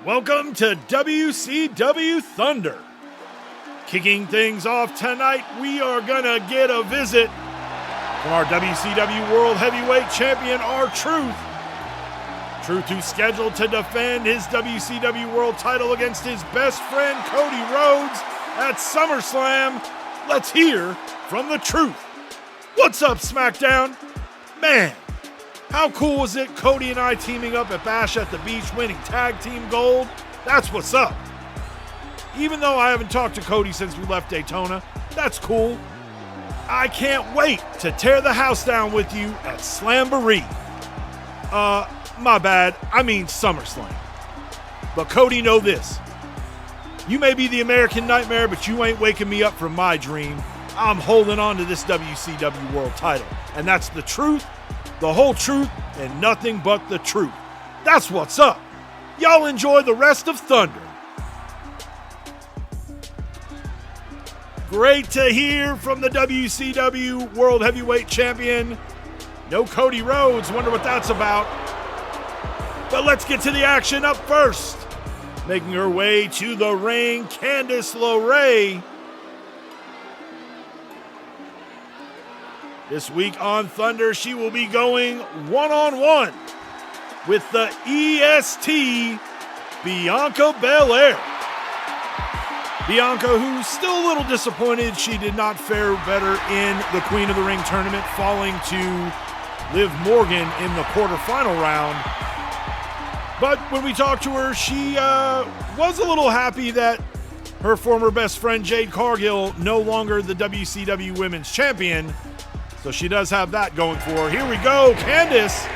Welcome to WCW Thunder. Kicking things off tonight, we are going to get a visit from our WCW World Heavyweight Champion, R-Truth. Truth, who's scheduled to defend his WCW World title against his best friend Cody Rhodes at SummerSlam. Let's hear from the Truth. What's up, SmackDown? Man, how cool was it, Cody and I teaming up at Bash at the Beach, winning tag team gold? That's what's up. Even though I haven't talked to Cody since we left Daytona, that's cool. I can't wait to tear the house down with you at Slamboree. My bad, I mean SummerSlam. But Cody, know this. You may be the American Nightmare, but you ain't waking me up from my dream. I'm holding on to this WCW World title. And that's the truth, the whole truth, and nothing but the truth. That's what's up. Y'all enjoy the rest of Thunder. Great to hear from the WCW World Heavyweight Champion. No Cody Rhodes, wonder what that's about. But let's get to the action up first. Making her way to the ring, Candice LeRae. This week on Thunder, she will be going one-on-one with the EST Bianca Belair. Bianca, who's still a little disappointed she did not fare better in the Queen of the Ring tournament, falling to Liv Morgan in the quarterfinal round. But when we talked to her, she was a little happy that her former best friend Jade Cargill no longer the WCW Women's Champion. So she does have that going for her. Here we go, Candice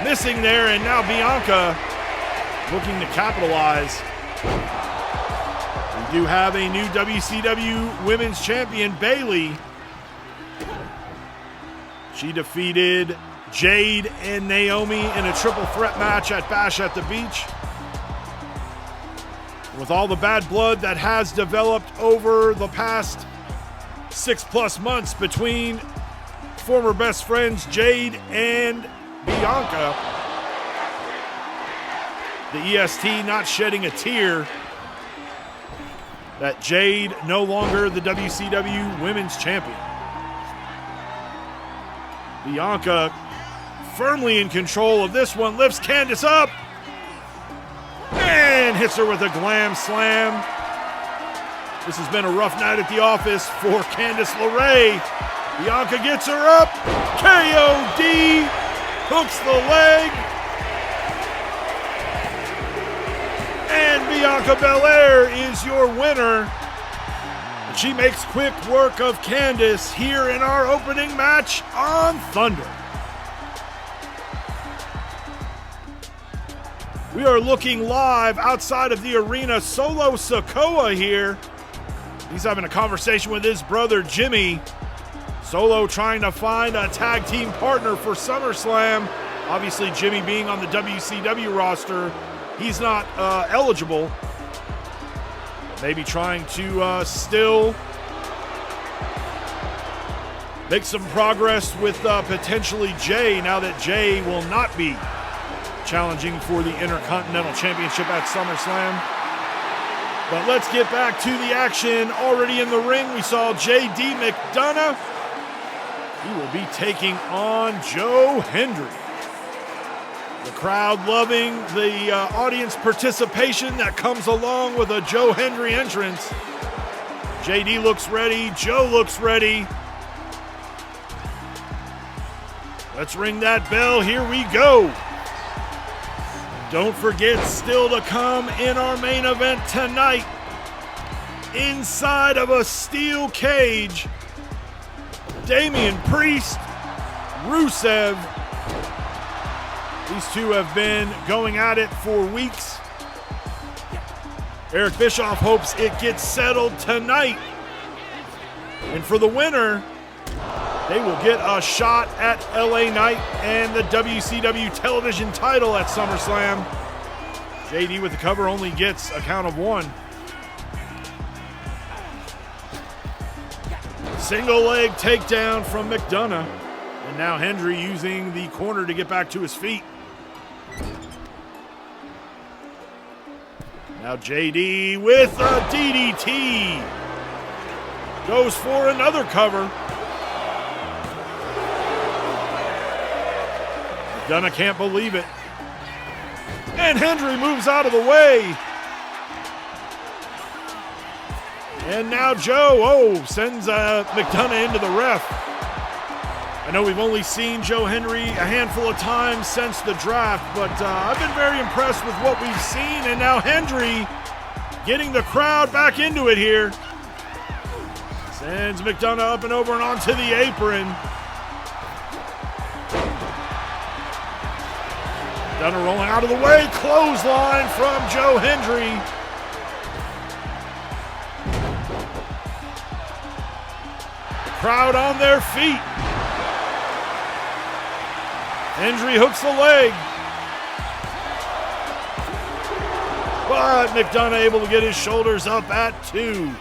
missing there, and now Bianca looking to capitalize. We do have a new WCW Women's Champion, Bayley. She defeated Jade and Naomi in a triple threat match at Bash at the Beach. With all the bad blood that has developed over the past 6+ months between former best friends Jade and Bianca, the EST not shedding a tear that Jade no longer the WCW Women's Champion. Bianca firmly in control of this one, lifts Candice up and hits her with a glam slam. This has been a rough night at the office for Candice LeRae. Bianca gets her up, KOD, hooks the leg, and Bianca Belair is your winner. And she makes quick work of Candice here in our opening match on Thunder. We are looking live outside of the arena. Solo Sikoa here. He's having a conversation with his brother Jimmy. Solo trying to find a tag team partner for SummerSlam. Obviously, Jimmy being on the WCW roster, he's not eligible. Maybe trying to still make some progress with potentially Jay, now that Jay will not be challenging for the Intercontinental Championship at SummerSlam. But let's get back to the action. Already in the ring, we saw J.D. McDonagh. He will be taking on Joe Hendry. The crowd loving the audience participation that comes along with a Joe Hendry entrance. J.D. looks ready. Joe looks ready. Let's ring that bell. Here we go. Don't forget, still to come in our main event tonight, inside of a steel cage, Damian Priest, Rusev. These two have been going at it for weeks. Eric Bischoff hopes it gets settled tonight. And for the winner, they will get a shot at LA Knight and the WCW Television title at SummerSlam. JD with the cover only gets a count of 1. Single leg takedown from McDonagh. And now Hendry using the corner to get back to his feet. Now JD with a DDT. Goes for another cover. McDonagh can't believe it. And Hendry moves out of the way. And now Joe, sends McDonagh into the ref. I know we've only seen Joe Hendry a handful of times since the draft, but I've been very impressed with what we've seen. And now Hendry getting the crowd back into it here. Sends McDonagh up and over and onto the apron. McDonagh rolling out of the way. Clothesline from Joe Hendry. Crowd on their feet. Hendry hooks the leg. But McDonagh able to get his shoulders up at 2.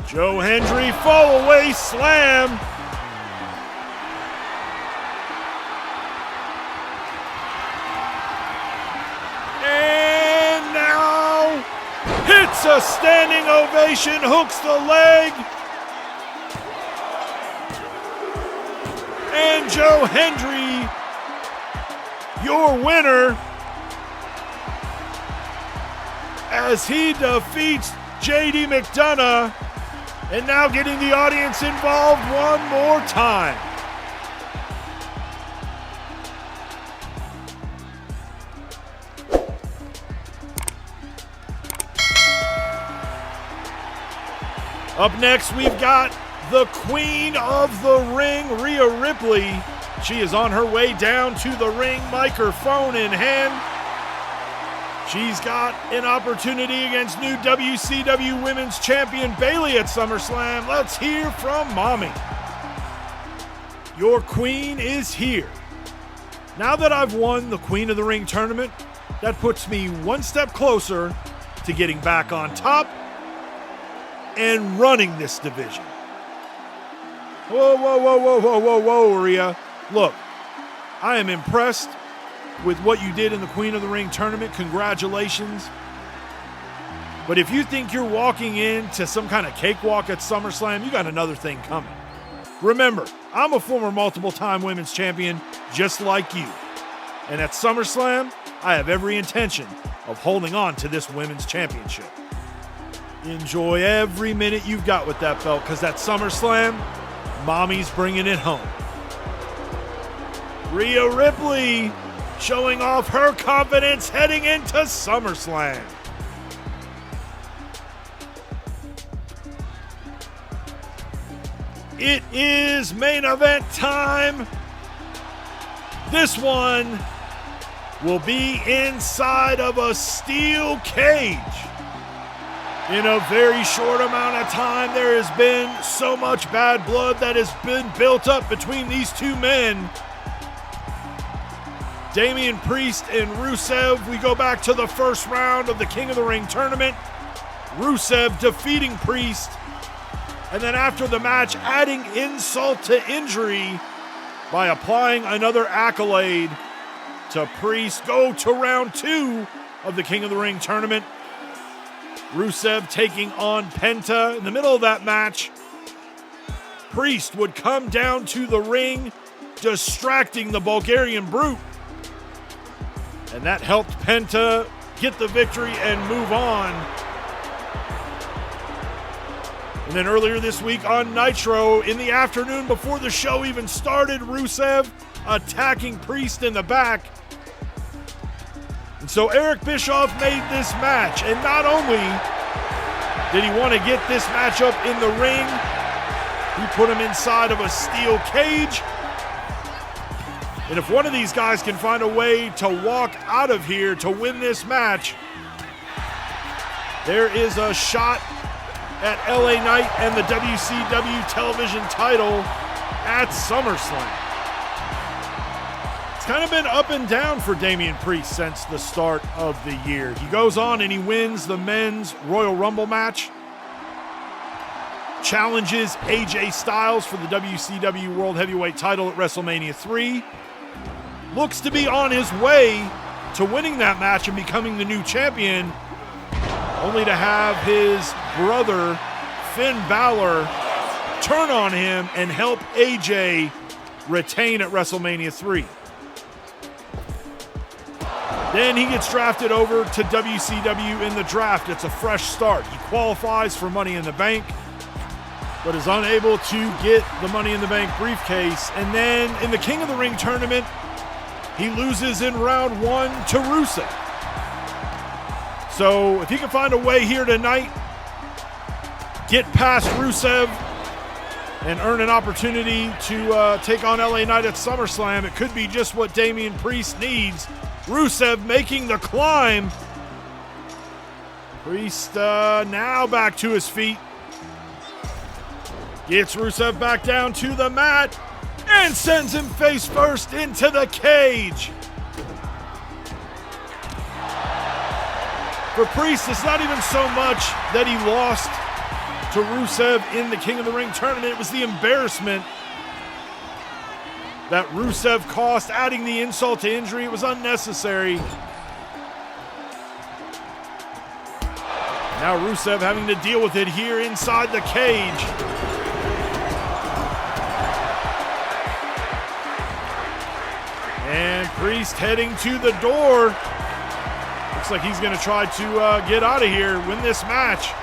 Joe Hendry fall away slam. And now hits a standing ovation, hooks the leg. And Joe Hendry, your winner, as he defeats JD McDonagh, and now getting the audience involved one more time. Up next, we've got the Queen of the Ring, Rhea Ripley. She is on her way down to the ring, microphone in hand. She's got an opportunity against new WCW Women's Champion Bayley at SummerSlam. Let's hear from Mommy. Your queen is here. Now that I've won the Queen of the Ring tournament, that puts me one step closer to getting back on top and running this division. Whoa, Rhea. Look, I am impressed with what you did in the Queen of the Ring tournament. Congratulations. But if you think you're walking into some kind of cakewalk at SummerSlam, you got another thing coming. Remember, I'm a former multiple-time women's champion just like you. And at SummerSlam, I have every intention of holding on to this women's championship. Enjoy every minute you've got with that belt, because at SummerSlam, Mommy's bringing it home. Rhea Ripley showing off her confidence heading into SummerSlam. It is main event time. This one will be inside of a steel cage. In a very short amount of time, there has been so much bad blood that has been built up between these two men. Damian Priest and Rusev, we go back to the first round of the King of the Ring tournament. Rusev defeating Priest. And then after the match, adding insult to injury by applying another accolade to Priest. Go to round 2 of the King of the Ring tournament. Rusev taking on Penta. In the middle of that match, Priest would come down to the ring, distracting the Bulgarian Brute. And that helped Penta get the victory and move on. And then earlier this week on Nitro, in the afternoon before the show even started, Rusev attacking Priest in the back. And so Eric Bischoff made this match, and not only did he want to get this matchup in the ring, he put him inside of a steel cage. And if one of these guys can find a way to walk out of here to win this match, there is a shot at LA Knight and the WCW Television title at SummerSlam. It's kind of been up and down for Damian Priest since the start of the year. He goes on and he wins the men's Royal Rumble match, challenges AJ Styles for the WCW World Heavyweight title at WrestleMania 3. looks to be on his way to winning that match and becoming the new champion, only to have his brother, Finn Balor, turn on him and help AJ retain at WrestleMania 3. Then he gets drafted over to WCW in the draft. It's a fresh start. He qualifies for Money in the Bank, but is unable to get the Money in the Bank briefcase. And then in the King of the Ring tournament, he loses in round 1 to Rusev. So if he can find a way here tonight, get past Rusev, and earn an opportunity to take on LA Knight at SummerSlam, it could be just what Damian Priest needs. Rusev making the climb. Priest now back to his feet. Gets Rusev back down to the mat and sends him face first into the cage. For Priest, it's not even so much that he lost to Rusev in the King of the Ring tournament. It was the embarrassment that Rusev cost, adding the insult to injury. It was unnecessary. Now Rusev having to deal with it here inside the cage. And Priest heading to the door. Looks like he's going to try to get out of here, win this match.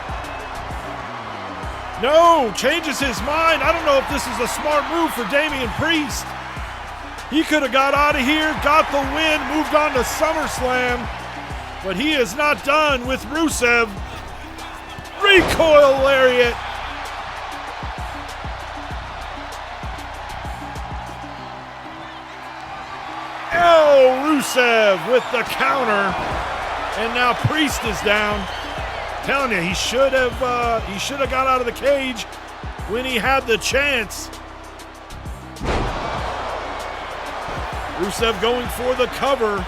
No, changes his mind. I don't know if this is a smart move for Damian Priest. He could have got out of here, got the win, moved on to SummerSlam, but he is not done with Rusev. Recoil lariat. Oh, Rusev with the counter, and now Priest is down. Telling you, he should have got out of the cage when he had the chance. Rusev going for the cover.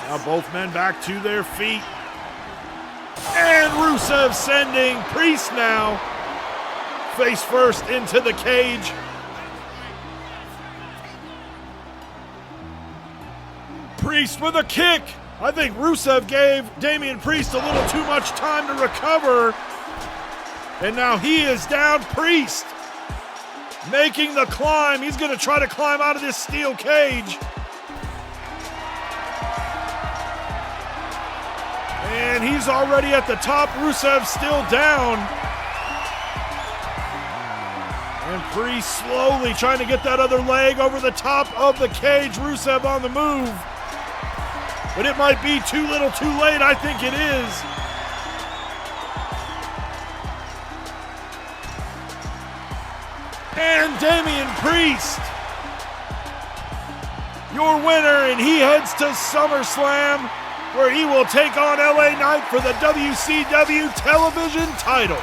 Now both men back to their feet. And Rusev sending Priest now face first into the cage. Priest with a kick. I think Rusev gave Damian Priest a little too much time to recover. And now he is down. Priest making the climb. He's going to try to climb out of this steel cage. And he's already at the top. Rusev still down. And Priest slowly trying to get that other leg over the top of the cage. Rusev on the move. But it might be too little too late. I think it is. And Damian Priest, your winner, and he heads to SummerSlam, where he will take on LA Knight for the WCW Television title.